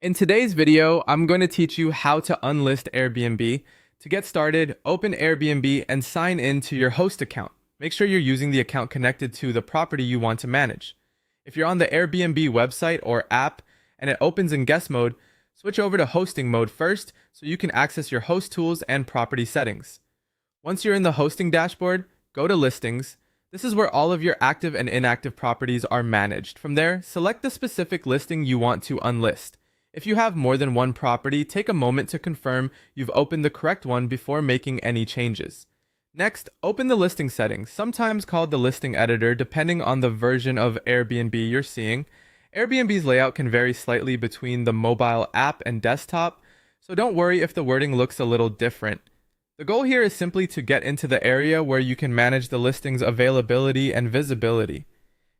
In today's video, I'm going to teach you how to unlist Airbnb. To get started, open Airbnb and sign in to your host account. Make sure you're using the account connected to the property you want to manage. If you're on the Airbnb website or app and it opens in guest mode, switch over to hosting mode first so you can access your host tools and property settings. Once you're in the hosting dashboard, go to listings. This is where all of your active and inactive properties are managed. From there, select the specific listing you want to unlist. If you have more than one property, take a moment to confirm you've opened the correct one before making any changes. Next, open the listing settings, sometimes called the listing editor depending on the version of Airbnb you're seeing. Airbnb's layout can vary slightly between the mobile app and desktop, so don't worry if the wording looks a little different. The goal here is simply to get into the area where you can manage the listing's availability and visibility.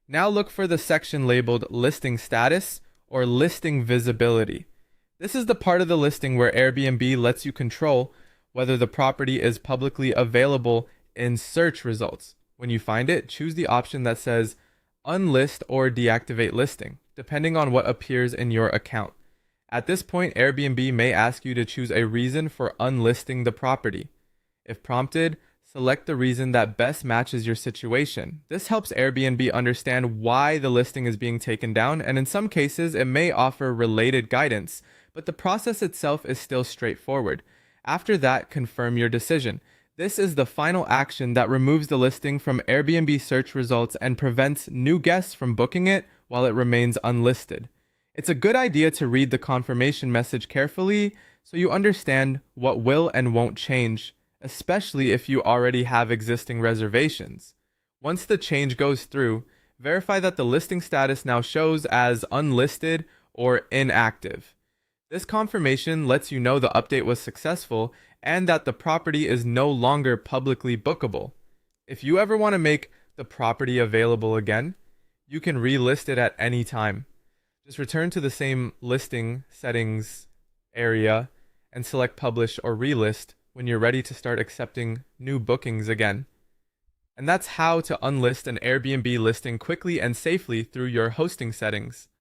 Now look for the section labeled Listing Status or Listing Visibility. This is the part of the listing where Airbnb lets you control whether the property is publicly available in search results. When you find it, choose the option that says Unlist or Deactivate Listing, depending on what appears in your account. At this point, Airbnb may ask you to choose a reason for unlisting the property. If prompted, select the reason that best matches your situation. This helps Airbnb understand why the listing is being taken down, and in some cases, it may offer related guidance, but the process itself is still straightforward. After that, confirm your decision. This is the final action that removes the listing from Airbnb search results and prevents new guests from booking it while it remains unlisted. It's a good idea to read the confirmation message carefully so you understand what will and won't change, especially if you already have existing reservations. Once the change goes through, verify that the listing status now shows as unlisted or inactive. This confirmation lets you know the update was successful and that the property is no longer publicly bookable. If you ever want to make the property available again, you can relist it at any time. Just return to the same listing settings area and select publish or relist when you're ready to start accepting new bookings again. And that's how to unlist an Airbnb listing quickly and safely through your hosting settings.